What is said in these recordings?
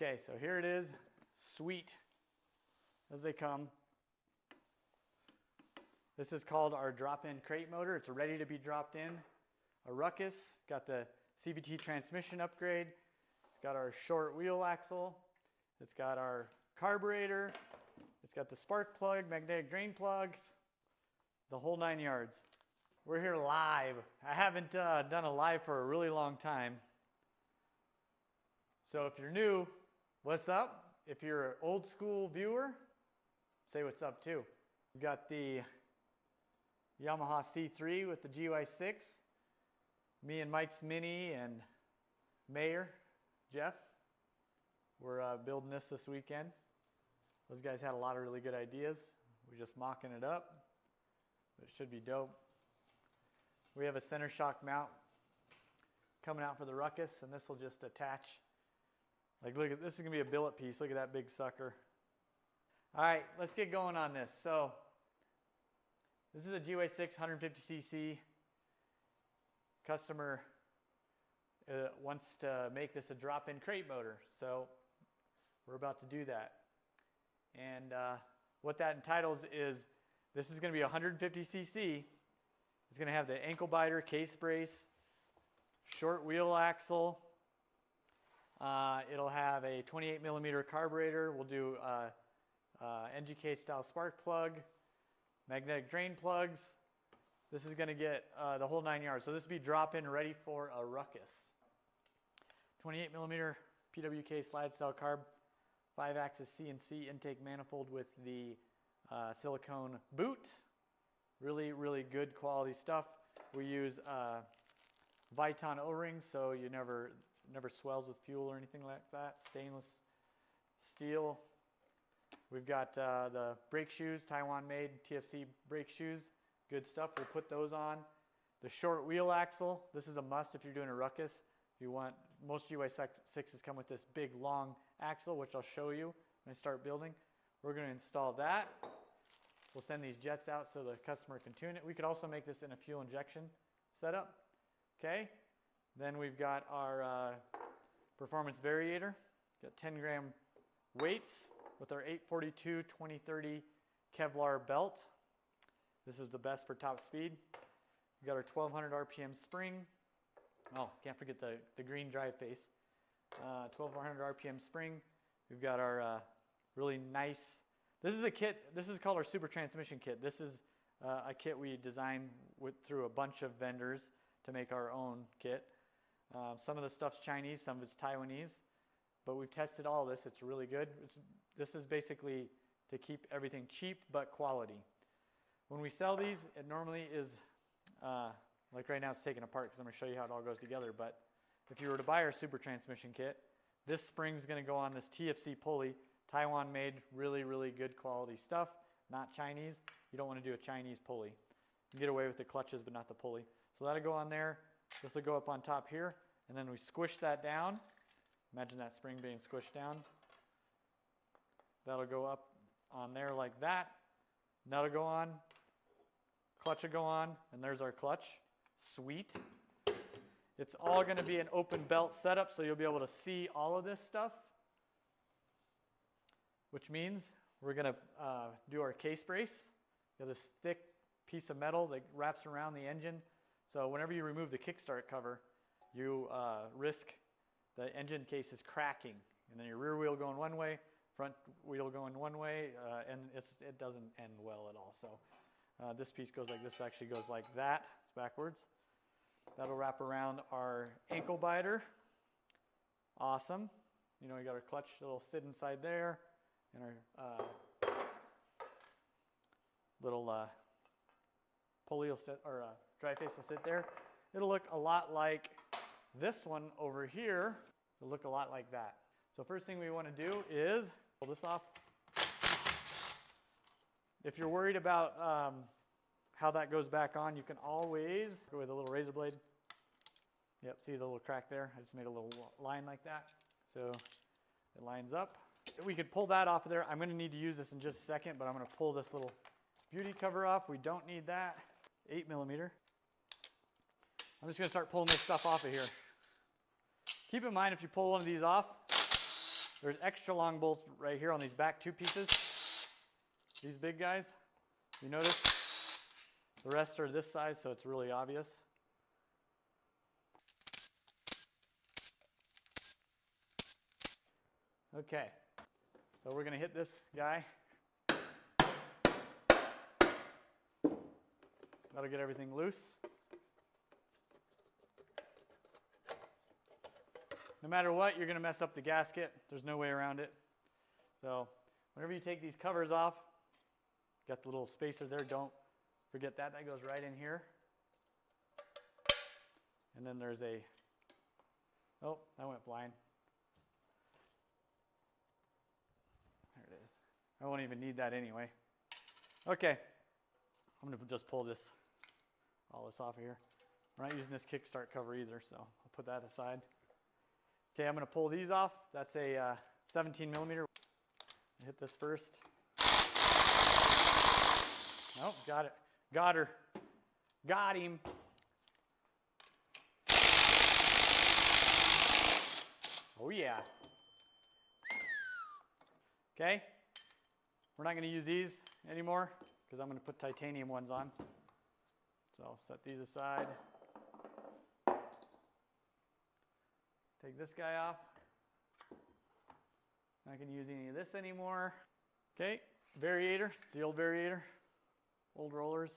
Okay, so here it is, sweet as they come. This is called our drop-in crate motor. It's ready to be dropped in. A Ruckus, got the CVT transmission upgrade. It's got our short wheel axle. It's got our carburetor. It's got the spark plug, magnetic drain plugs, the whole 9 yards. We're here live. I haven't done a live for a really long time. So if you're new, what's up? If you're an old school viewer, say what's up too. We've got the Yamaha C3 with the GY6. Me and Mike's Mini and Mayor, Jeff, we're building this weekend. Those guys had a lot of really good ideas. We're just mocking it up. It should be dope. We have a center shock mount coming out for the Ruckus, and this will just attach. Like, look at this, is gonna be a billet piece. Look at that big sucker. All right, let's get going on this. So this is a GY6 150cc. Customer wants to make this a drop-in crate motor, so we're about to do that. And what that entitles is, this is going to be 150cc. It's going to have the ankle biter, case brace, short wheel axle. It'll have a 28 millimeter carburetor. We'll do NGK style spark plug, magnetic drain plugs. This is going to get the whole 9 yards. So this will be drop-in ready for a Ruckus. 28 millimeter PWK slide style carb, 5-axis CNC intake manifold with the silicone boot. Really, really good quality stuff. We use Viton O-rings, so you never swells with fuel or anything like that. Stainless steel. We've got the brake shoes, Taiwan-made TFC brake shoes. Good stuff. We'll put those on. The short wheel axle. This is a must if you're doing a Ruckus. You want, most GY6s come with this big long axle, which I'll show you when I start building. We're going to install that. We'll send these jets out so the customer can tune it. We could also make this in a fuel injection setup. Okay. Then we've got our performance variator. Got 10 gram weights with our 842 2030 Kevlar belt. This is the best for top speed. We've got our 1200 RPM spring. Oh, can't forget the green drive face. 1200 RPM spring. We've got our really nice, this is a kit, this is called our super transmission kit. This is a kit we designed through a bunch of vendors to make our own kit. Some of the stuff's Chinese, some of it's Taiwanese, but we've tested all this. It's really good. This is basically to keep everything cheap but quality. When we sell these, it normally is, like right now it's taken apart because I'm going to show you how it all goes together, but if you were to buy our super transmission kit, this spring's going to go on this TFC pulley, Taiwan made, really, really good quality stuff, not Chinese. You don't want to do a Chinese pulley. You can get away with the clutches but not the pulley. So that'll go on there. This will go up on top here, and then we squish that down. Imagine that spring being squished down. That'll go up on there like that. That'll go on. Clutch will go on, and there's our clutch. Sweet. It's all going to be an open belt setup, so you'll be able to see all of this stuff, which means we're going to do our case brace. You have this thick piece of metal that wraps around the engine. So whenever you remove the kickstart cover, you risk the engine case is cracking, and then your rear wheel going one way, front wheel going one way, and it doesn't end well at all. So this piece goes like this, actually goes like that. It's backwards. That'll wrap around our ankle biter. Awesome. You know, you got our clutch that'll sit inside there, and our little pulley will sit, or drive face will sit there. It'll look a lot like this one over here. It'll look a lot like that. So first thing we want to do is pull this off. If you're worried about how that goes back on, you can always go with a little razor blade. Yep, see the little crack there? I just made a little line like that. So it lines up. We could pull that off of there. I'm going to need to use this in just a second, but I'm going to pull this little beauty cover off. We don't need that. 8 millimeter. I'm just going to start pulling this stuff off of here. Keep in mind, if you pull one of these off, There's extra long bolts right here on these back two pieces. These big guys. You notice? The rest are this size, so it's really obvious. Okay, so we're going to hit this guy. That'll get everything loose. No matter what, you're going to mess up the gasket. There's no way around it. So whenever you take these covers off, got the little spacer there, don't forget that. That goes right in here. And then there's a, oh, that went flying. There it is. I won't even need that anyway. Okay, I'm going to just pull this, all this off of here. We're not using this kickstart cover either, so I'll put that aside. Okay, I'm going to pull these off. That's a 17 millimeter. Hit this first. Oh, got it. Got her. Got him. Oh yeah. Okay. We're not going to use these anymore because I'm going to put titanium ones on. So I'll set these aside. Take this guy off. Not going to use any of this anymore. Okay, Variator. It's the old Variator. Old rollers.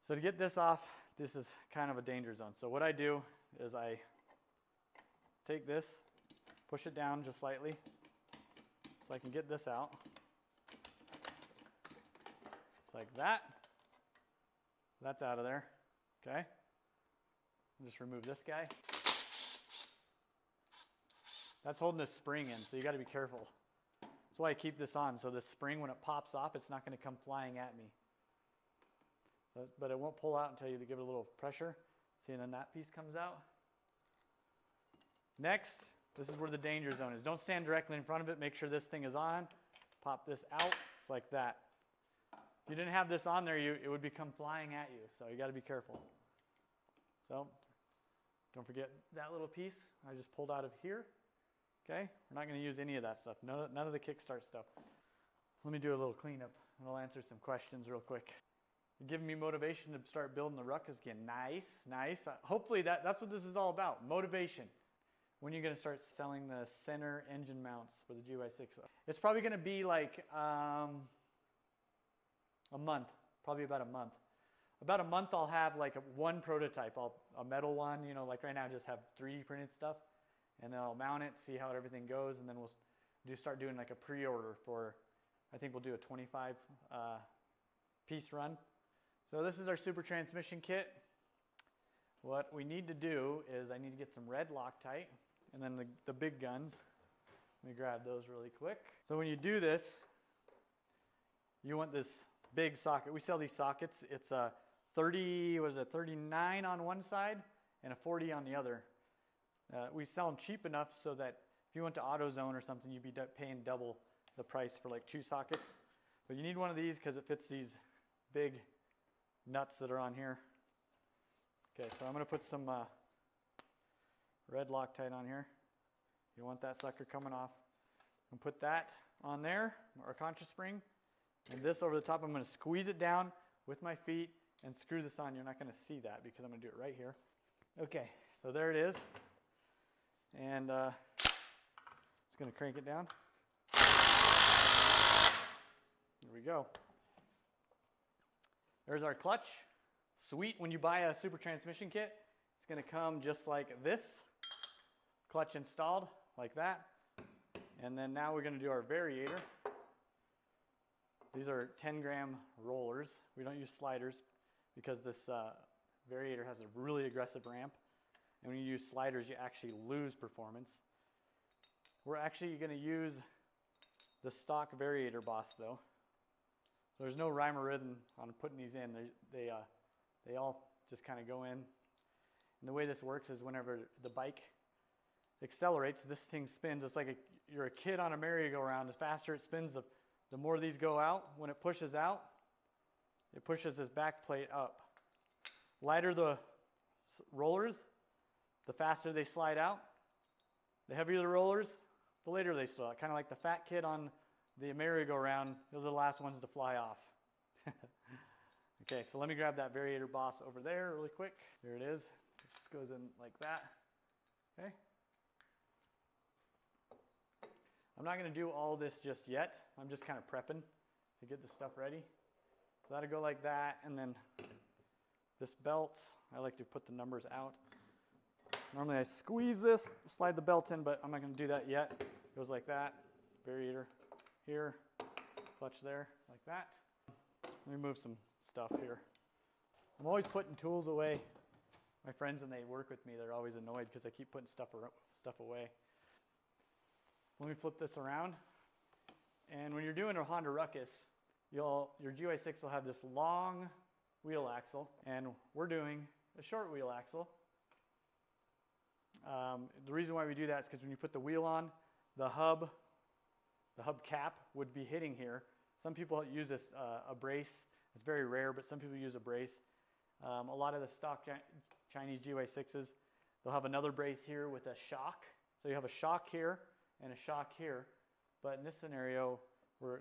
So to get this off, this is kind of a danger zone. So what I do is I take this, push it down just slightly so I can get this out. Just like that. That's out of there. Okay. Just remove this guy. That's holding this spring in, so you got to be careful. That's why I keep this on, so this spring, when it pops off, it's not going to come flying at me. But it won't pull out until you give it a little pressure. See, and then that piece comes out. Next, this is where the danger zone is. Don't stand directly in front of it. Make sure this thing is on. Pop this out. It's like that. If you didn't have this on there, it would become flying at you, so you got to be careful. So don't forget that little piece I just pulled out of here. Okay, we're not going to use any of that stuff. None of the kickstart stuff. Let me do a little cleanup and I'll answer some questions real quick. You're giving me motivation to start building the Ruckus again. Nice, nice. Hopefully that's what this is all about, motivation. When you're going to start selling the center engine mounts for the GY6? It's probably going to be like a month, probably about a month. About a month I'll have like one prototype, a metal one, you know, like right now I just have 3D printed stuff, and then I'll mount it, see how everything goes, and then we'll start doing like a pre-order for, I think we'll do a 25 piece run. So this is our super transmission kit. What we need to do is I need to get some red Loctite, and then the big guns. Let me grab those really quick. So when you do this, you want this big socket. We sell these sockets. It's a 39 on one side and a 40 on the other. We sell them cheap enough so that if you went to AutoZone or something, you'd be paying double the price for like 2 sockets. But you need one of these because it fits these big nuts that are on here. Okay, so I'm going to put some red Loctite on here. You want that sucker coming off. And put that on there, our contra spring. And this over the top, I'm going to squeeze it down with my feet and screw this on. You're not going to see that because I'm going to do it right here. Okay, so there it is. And just going to crank it down. There we go. There's our clutch. Sweet, when you buy a super transmission kit, it's going to come just like this. Clutch installed, like that. And then now we're going to do our Variator. These are 10-gram rollers. We don't use sliders because this Variator has a really aggressive ramp. And when you use sliders, you actually lose performance. We're actually going to use the stock Variator boss, though. There's no rhyme or rhythm on putting these in. They all just kind of go in. And the way this works is whenever the bike accelerates, this thing spins. It's like you're a kid on a merry-go-round. The faster it spins, the more these go out. When it pushes out, it pushes this back plate up. Lighter the rollers, the faster they slide out. The heavier the rollers, the later they slide out. Kind of like the fat kid on the merry-go-round, those are the last ones to fly off. Okay, so let me grab that Variator Boss over there really quick. There it is. It just goes in like that. Okay. I'm not going to do all this just yet. I'm just kind of prepping to get the stuff ready. So that'll go like that, and then this belt, I like to put the numbers out. Normally I squeeze this, slide the belt in, but I'm not going to do that yet. It goes like that. Variator here, clutch there, like that. Let me move some stuff here. I'm always putting tools away. My friends, when they work with me, they're always annoyed because I keep putting stuff away. Let me flip this around. And when you're doing a Honda Ruckus, your GY6 will have this long wheel axle, and we're doing a short wheel axle. The reason why we do that is because when you put the wheel on, the hub cap would be hitting here. Some people use this a brace. It's very rare, but some people use a brace. A lot of the stock Chinese GY6s, they'll have another brace here with a shock. So you have a shock here and a shock here. But in this scenario,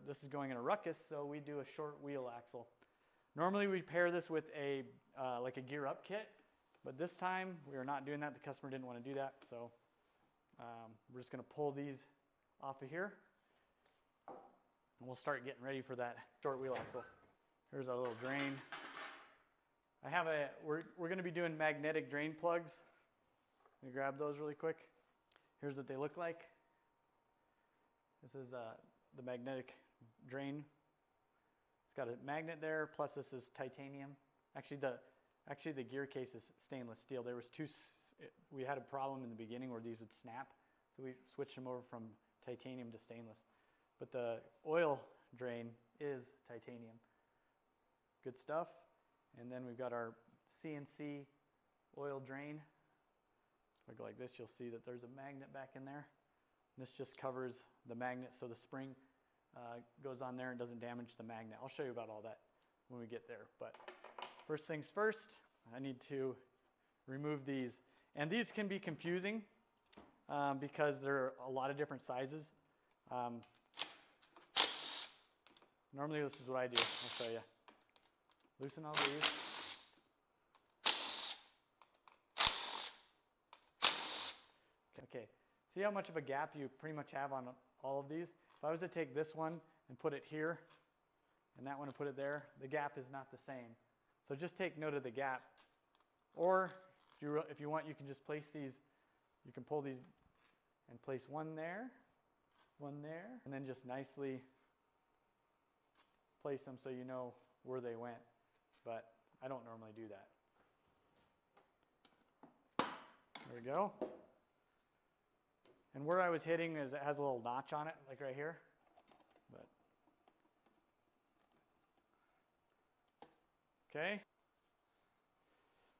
this is going in a Ruckus, so we do a short wheel axle. Normally we pair this with a like a gear up kit, but this time we are not doing that. The customer didn't want to do that, so we're just going to pull these off of here, and we'll start getting ready for that short wheel axle. Here's our little drain. We're going to be doing magnetic drain plugs. Let me grab those really quick. Here's what they look like. This is the magnetic drain. It's got a magnet there, plus this is titanium. Actually, the gear case is stainless steel. We had a problem in the beginning where these would snap, so we switched them over from titanium to stainless. But the oil drain is titanium. Good stuff. And then we've got our CNC oil drain. If I go like this, you'll see that there's a magnet back in there. This just covers the magnet so the spring goes on there and doesn't damage the magnet. I'll show you about all that when we get there. But first things first, I need to remove these. And these can be confusing because there are a lot of different sizes. Normally this is what I do. I'll show you. Loosen all these. Okay, see how much of a gap you pretty much have on all of these? If I was to take this one and put it here, and that one and put it there, the gap is not the same. So just take note of the gap. Or if you want, you can just place these, you can pull these and place one there, and then just nicely place them so you know where they went. But I don't normally do that. There we go. And where I was hitting is it has a little notch on it, like right here. But okay.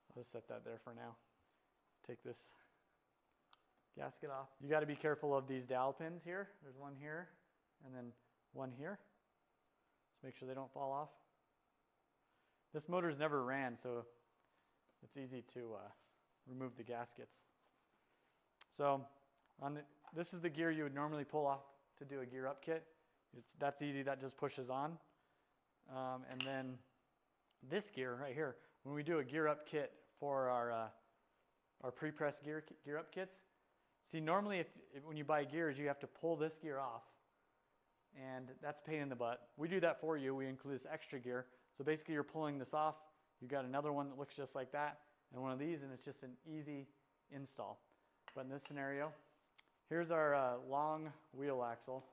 I'll just set that there for now. Take this gasket off. You got to be careful of these dowel pins here. There's one here and then one here. Just make sure they don't fall off. This motor's never ran, so it's easy to remove the gaskets. So this is the gear you would normally pull off to do a gear up kit. That's easy, that just pushes on. And then this gear right here, when we do a gear up kit for our pre-pressed gear up kits, see normally when you buy gears you have to pull this gear off, and that's a pain in the butt. We do that for you. We include this extra gear. So basically you're pulling this off, you got another one that looks just like that, and one of these, and it's just an easy install. But in this scenario, here's our long wheel axle.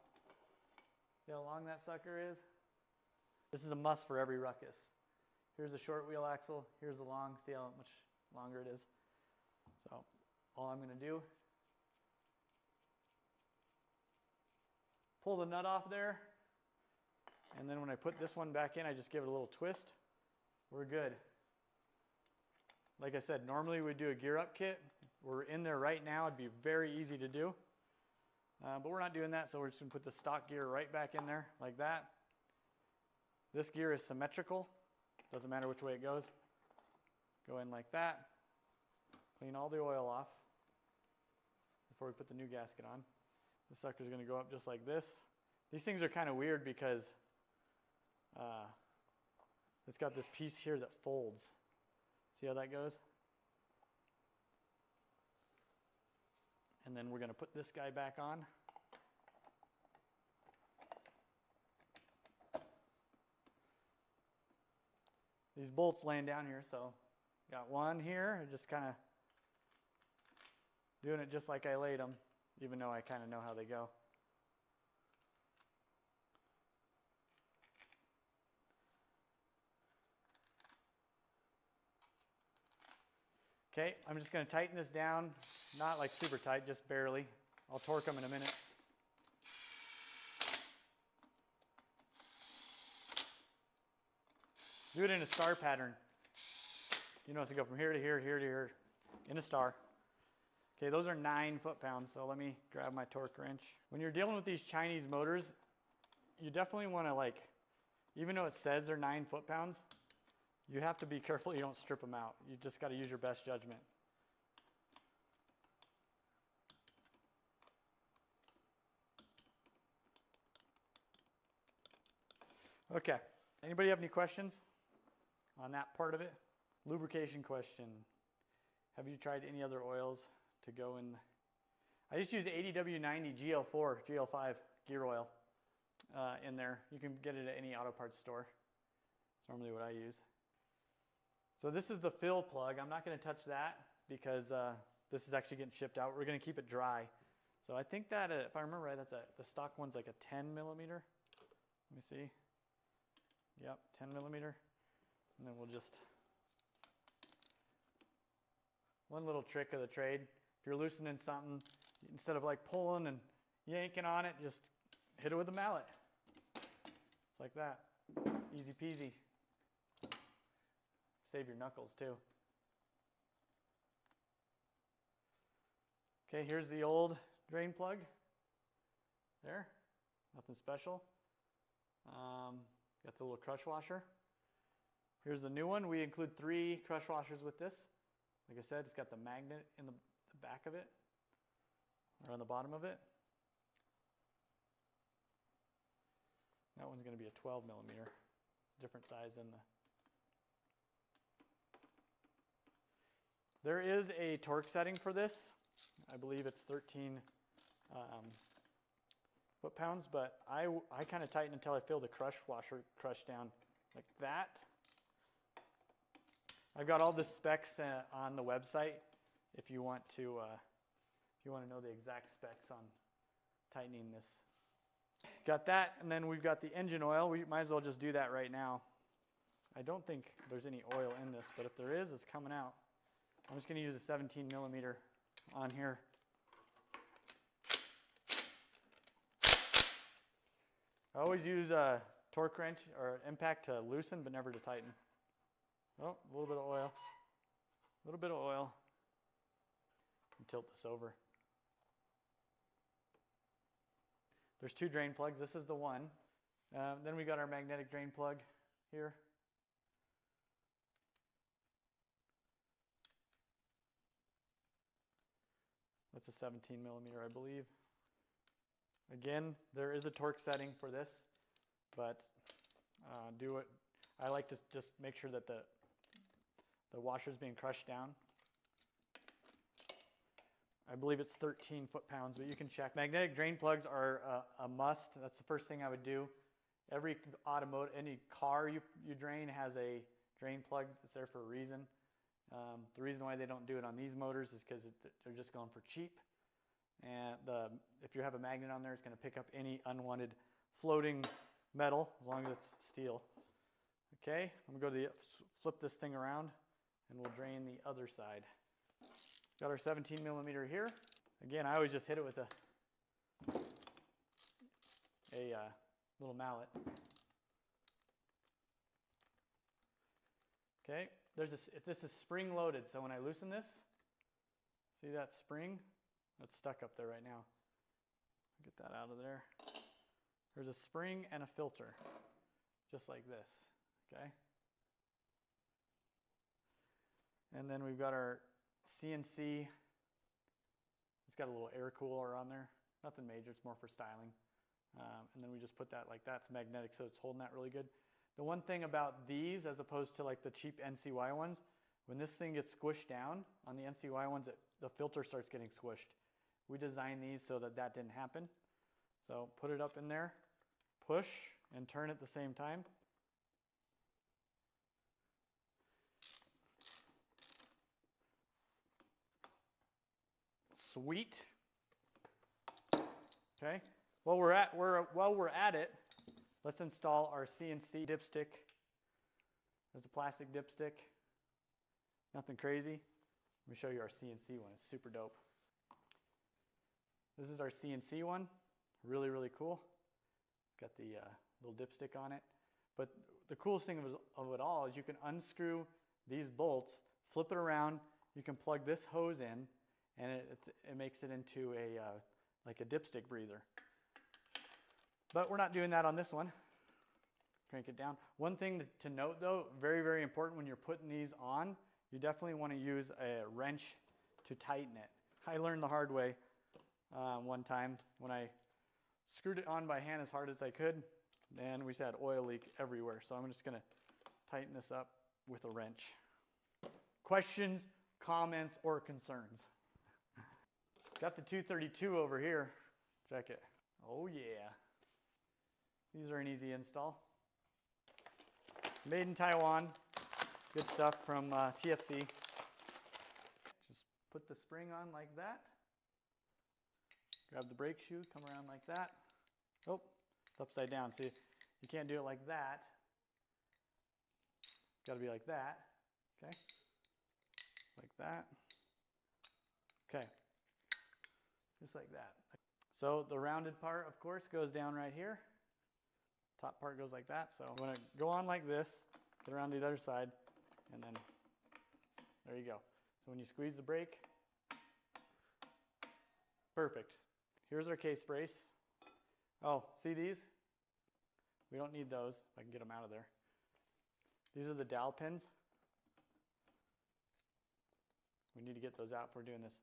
See how long that sucker is? This is a must for every Ruckus. Here's a short wheel axle, here's the long, see how much longer it is. So all I'm going to do, pull the nut off there, and then when I put this one back in, I just give it a little twist. We're good. Like I said, normally we do a gear up kit. We're in there right now. It'd be very easy to do. But we're not doing that, so we're just going to put the stock gear right back in there like that. This gear is symmetrical. Doesn't matter which way it goes. Go in like that. Clean all the oil off before we put the new gasket on. The sucker's going to go up just like this. These things are kind of weird because it's got this piece here that folds. See how that goes? And then we're going to put this guy back on. These bolts laying down here, so got one here, just kind of doing it just like I laid them, even though I kind of know how they go. Okay, I'm just going to tighten this down, not like super tight, just barely. I'll torque them in a minute. Do it in a star pattern. You notice I go from here to here, here to here, in a star. Okay, those are 9 foot-pounds, so let me grab my torque wrench. When you're dealing with these Chinese motors, you definitely want to, like, even though it says they're 9 foot-pounds, you have to be careful you don't strip them out. You just got to use your best judgment. Okay, anybody have any questions on that part of it? Lubrication question. Have you tried any other oils to go in? I just use 80W90 GL4, GL5 gear oil in there. You can get it at any auto parts store. It's normally what I use. So this is the fill plug. I'm not going to touch that because this is actually getting shipped out. We're going to keep it dry. So I think that, if I remember right, the stock one's like a 10 millimeter. Let me see. Yep, 10 millimeter. And then we'll just, one little trick of the trade. If you're loosening something, instead of like pulling and yanking on it, just hit it with a mallet. It's like that. Easy peasy. Save your knuckles too. Okay, here's the old drain plug. There, nothing special. Got the little crush washer. Here's the new one. We include 3 crush washers with this. Like I said, it's got the magnet in the back of it, or on the bottom of it. That one's going to be a 12 millimeter. It's a different size than the... There is a torque setting for this. I believe it's 13 foot-pounds, but I kind of tighten until I feel the crush washer crush down like that. I've got all the specs on the website if you want to know the exact specs on tightening this. Got that, and then we've got the engine oil. We might as well just do that right now. I don't think there's any oil in this, but if there is, it's coming out. I'm just going to use a 17 millimeter on here. I always use a torque wrench or impact to loosen, but never to tighten. Oh, a little bit of oil. A little bit of oil. And tilt this over. There's 2 drain plugs. This is the one. Then we got our magnetic drain plug here. That's a 17 millimeter, I believe. Again, there is a torque setting for this, but I like to just make sure that the washer is being crushed down. I believe it's 13 foot-pounds, but you can check. Magnetic drain plugs are a must. That's the first thing I would do. Any car you drain has a drain plug that's there for a reason. The reason why they don't do it on these motors is because they're just going for cheap. And if you have a magnet on there, it's going to pick up any unwanted floating metal, as long as it's steel. Okay, I'm going to go to flip this thing around, and we'll drain the other side. Got our 17 millimeter here. Again, I always just hit it with a little mallet. Okay, this is spring loaded, so when I loosen this, see that spring? That's stuck up there right now. Get that out of there. There's a spring and a filter, just like this, okay? And then we've got our CNC. It's got a little air cooler on there. Nothing major, it's more for styling. And then we just put that like that. It's magnetic, so it's holding that really good. The one thing about these, as opposed to like the cheap NCY ones, when this thing gets squished down on the NCY ones, the filter starts getting squished. We designed these so that that didn't happen. So put it up in there, push, and turn at the same time. Sweet. Okay. While we're at it, let's install our CNC dipstick. There's a plastic dipstick. Nothing crazy. Let me show you our CNC one. It's super dope. This is our CNC one. Really, really cool. It's got the little dipstick on it. But the coolest thing of it all is you can unscrew these bolts, flip it around. You can plug this hose in, and it makes it into a like a dipstick breather. But we're not doing that on this one. Crank it down. One thing to note though, very, very important when you're putting these on, you definitely want to use a wrench to tighten it. I learned the hard way one time when I screwed it on by hand as hard as I could, and we had oil leak everywhere. So I'm just going to tighten this up with a wrench. Questions, comments, or concerns? Got the 232 over here. Check it. Oh yeah. These are an easy install. Made in Taiwan. Good stuff from TFC. Just put the spring on like that. Grab the brake shoe, come around like that. Oh, it's upside down. See, you can't do it like that. It's got to be like that. Okay. Like that. Okay. Just like that. So the rounded part, of course, goes down right here. Top part goes like that. So I'm going to go on like this, get around to the other side, and then there you go. So when you squeeze the brake, perfect. Here's our case brace. Oh, see these? We don't need those. If I can get them out of there. These are the dowel pins. We need to get those out if we're doing this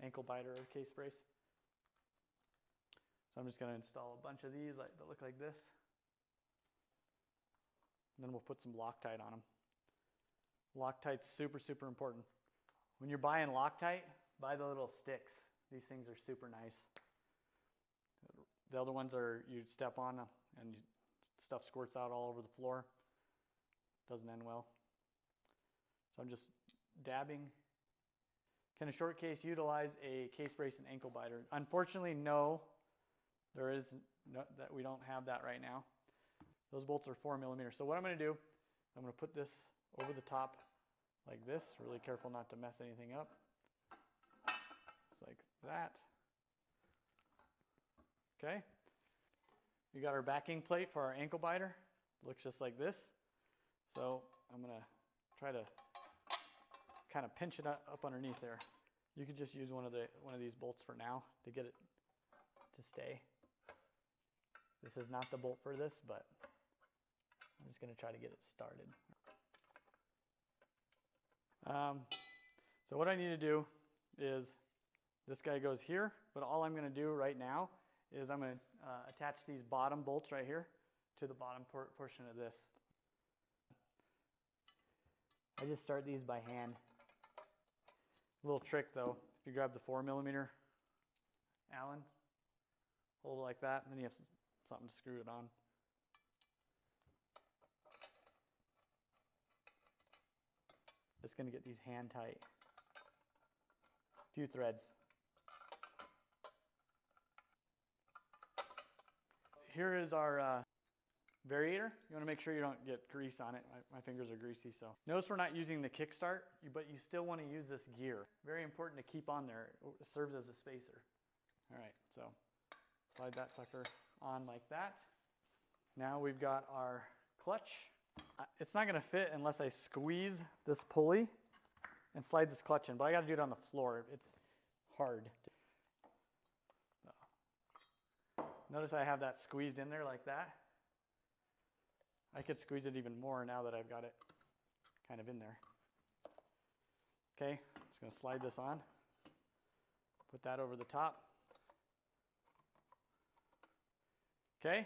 ankle biter or case brace. So I'm just going to install a bunch of these that look like this. And then we'll put some Loctite on them. Loctite's super, super important. When you're buying Loctite, buy the little sticks. These things are super nice. The other ones are you step on and stuff squirts out all over the floor. Doesn't end well. So I'm just dabbing. Can a short case utilize a case brace and ankle biter? Unfortunately, no. There is no, that we don't have that right now. Those bolts are 4mm. So what I'm going to do, I'm going to put this over the top like this. Really careful not to mess anything up. Just like that. Okay. We got our backing plate for our ankle biter. Looks just like this. So I'm going to try to kind of pinch it up underneath there. You could just use one of these bolts for now to get it to stay. This is not the bolt for this, but I'm just going to try to get it started. So what I need to do is this guy goes here, but all I'm going to do right now is I'm going to attach these bottom bolts right here to the bottom portion of this. I just start these by hand. A little trick though, if you grab the 4mm Allen, hold it like that, and then you have something to screw it on. Just going to get these hand tight. A few threads. Here is our Variator. You want to make sure you don't get grease on it. My fingers are greasy, so. Notice we're not using the kickstart, but you still want to use this gear. Very important to keep on there. It serves as a spacer. All right, so slide that sucker on like that. Now we've got our clutch. It's not going to fit unless I squeeze this pulley and slide this clutch in, but I got to do it on the floor. It's hard. Notice I have that squeezed in there like that. I could squeeze it even more now that I've got it kind of in there. Okay, just going to slide this on. Put that over the top. Okay,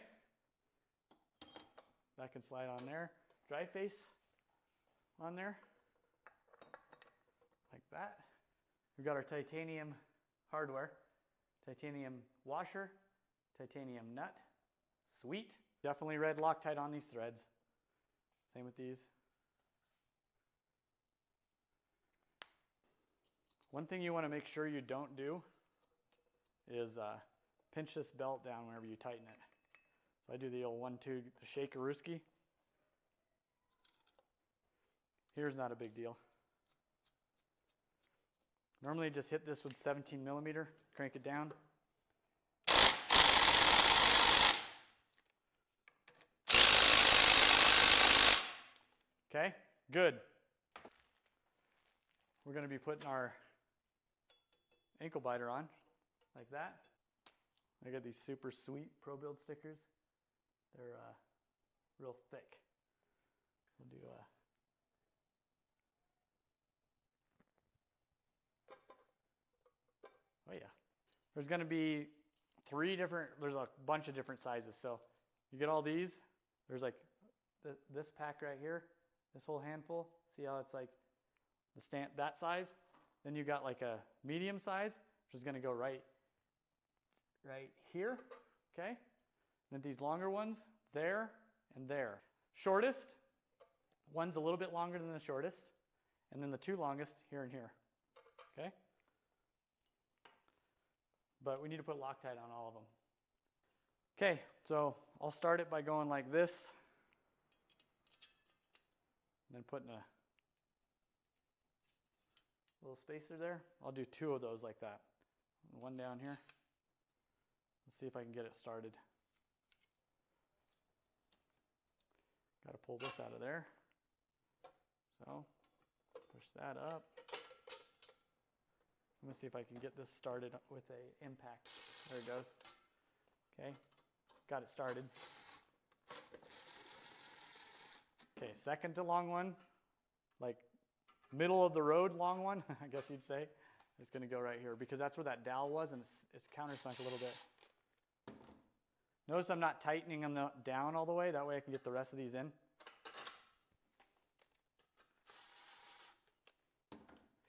that can slide on there. Dry face on there, like that. We've got our titanium hardware, titanium washer, titanium nut, sweet. Definitely red Loctite on these threads. Same with these. One thing you want to make sure you don't do is pinch this belt down whenever you tighten it. So I do the old 1-2 shakarooski. Here's not a big deal. Normally just hit this with 17 millimeter, crank it down. Okay, good. We're going to be putting our ankle biter on like that. I got these super sweet Pro Build stickers. They're real thick. We'll do oh yeah. There's going to be there's a bunch of different sizes. So you get all these. There's like this pack right here, this whole handful. See how it's like that size? Then you got like a medium size, which is going to go right here, okay? Then these longer ones, there and there. Shortest, one's a little bit longer than the shortest, and then the two longest here and here, okay? But we need to put Loctite on all of them. Okay, so I'll start it by going like this, and then putting a little spacer there. I'll do 2 of those like that. One down here. Let's see if I can get it started. Got to pull this out of there. So, push that up. I'm going to see if I can get this started with a impact. There it goes. Okay, got it started. Okay, second to long one, like middle of the road long one, I guess you'd say. It's going to go right here because that's where that dowel was, and it's countersunk a little bit. Notice I'm not tightening them down all the way. That way I can get the rest of these in.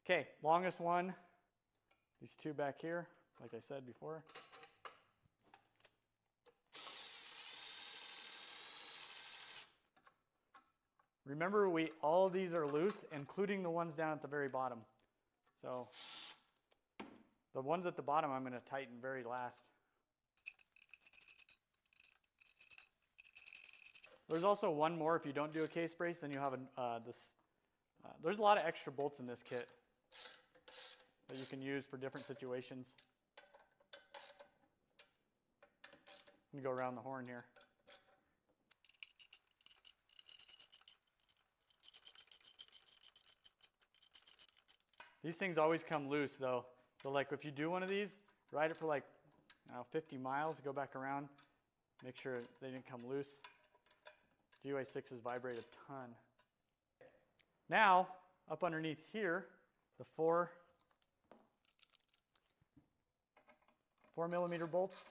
Okay, longest one. These 2 back here, like I said before. Remember, all of these are loose, including the ones down at the very bottom. So the ones at the bottom I'm going to tighten very last. There's also one more. If you don't do a case brace, then you have there's a lot of extra bolts in this kit that you can use for different situations. I'm going to go around the horn here. These things always come loose though. So like if you do one of these, ride it for like 50 miles, go back around, make sure they didn't come loose. GY6s vibrate a ton. Now, up underneath here, the 4 millimeter bolts.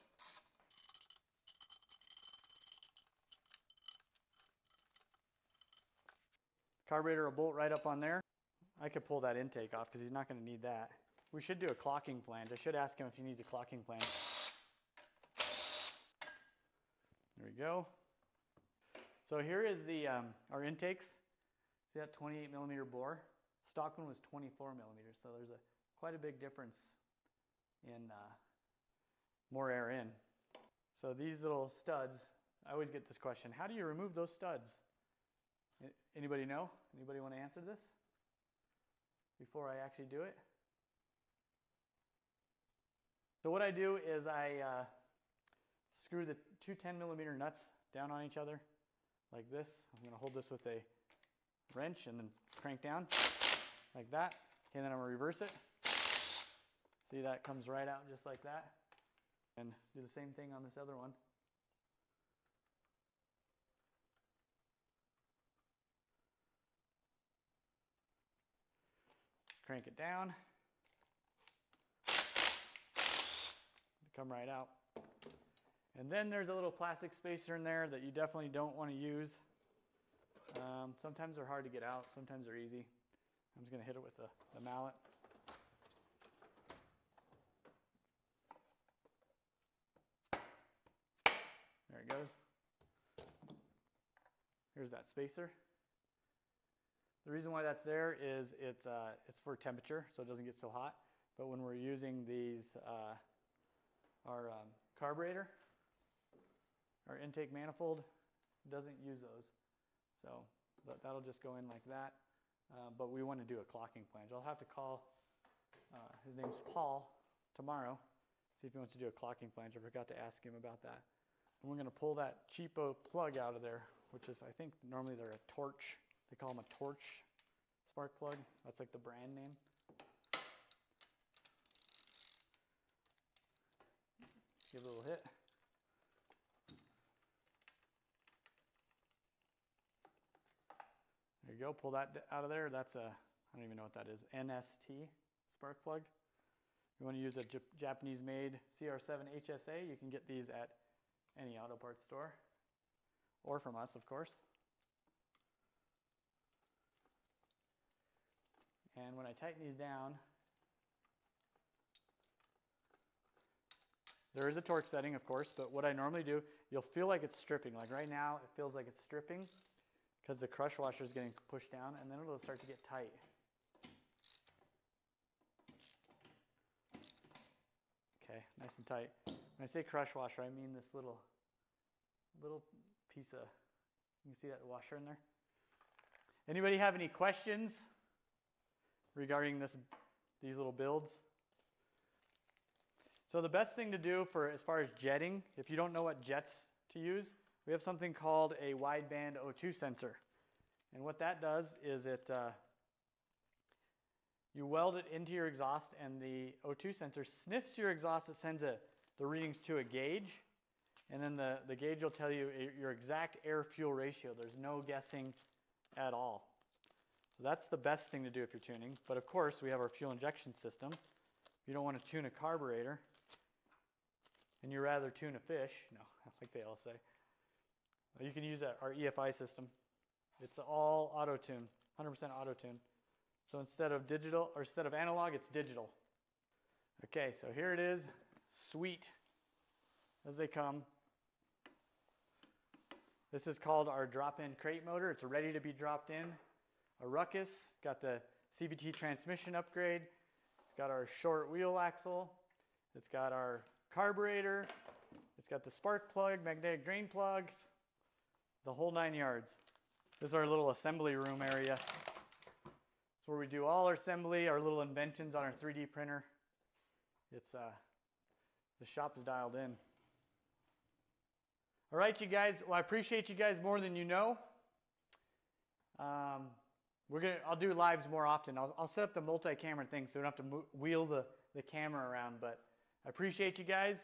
Carburetor, a bolt right up on there. I could pull that intake off because he's not going to need that. We should do a clocking flange. I should ask him if he needs a clocking flange. There we go. So here is our intakes. See that 28 millimeter bore? Stock one was 24 millimeters, so there's quite a big difference in more air in. So these little studs, I always get this question, how do you remove those studs? Anybody know? Anybody want to answer this before I actually do it? So what I do is I screw the 2 10 millimeter nuts down on each other like this. I'm going to hold this with a wrench and then crank down like that. Okay, and then I'm going to reverse it. See, that comes right out just like that. And do the same thing on this other one. crank it down. Come right out. And then there's a little plastic spacer in there that you definitely don't want to use. Sometimes they're hard to get out, sometimes they're easy. I'm just going to hit it with the mallet. There it goes. Here's that spacer. The reason why that's there is it's for temperature, so it doesn't get so hot. But when we're using these, our carburetor, our intake manifold, doesn't use those. So that'll just go in like that. But we want to do a clocking flange. I'll have to call, his name's Paul, tomorrow, see if he wants to do a clocking flange. I forgot to ask him about that. And we're going to pull that cheapo plug out of there, which is, I think, normally they're a torch. They call them a torch spark plug. That's like the brand name. Give it a little hit. There you go. Pull that out of there. That's a, I don't even know what that is, NST spark plug. You want to use a Japanese-made CR7 HSA, you can get these at any auto parts store, or from us, of course. And when I tighten these down, there is a torque setting, of course, but what I normally do, you'll feel like it's stripping. Like right now, it feels like it's stripping because the crush washer is getting pushed down, and then it'll start to get tight. Okay, nice and tight. When I say crush washer, I mean this little piece of, you can see that washer in there? Anybody have any questions regarding these little builds? So the best thing to do for as far as jetting, if you don't know what jets to use, we have something called a wideband O2 sensor. And what that does is you weld it into your exhaust, and the O2 sensor sniffs your exhaust. It sends the readings to a gauge, and then the gauge will tell you your exact air-fuel ratio. There's no guessing at all. So that's the best thing to do if you're tuning. But of course, we have our fuel injection system. If you don't want to tune a carburetor, and you'd rather tune a fish, no, like they all say, you can use our EFI system. It's all auto-tune, 100% auto-tune. So instead of digital, or instead of analog, it's digital. Okay, so here it is, sweet as they come. This is called our drop-in crate motor. It's ready to be dropped in. A Ruckus, got the CVT transmission upgrade. It's got our short wheel axle. It's got our carburetor. It's got the spark plug, magnetic drain plugs, the whole 9 yards. This is our little assembly room area. It's where we do all our assembly, our little inventions on our 3D printer. It's the shop is dialed in. All right, you guys. Well, I appreciate you guys more than you know. I'll do lives more often. I'll set up the multi-camera thing so we don't have to wheel the camera around. But I appreciate you guys.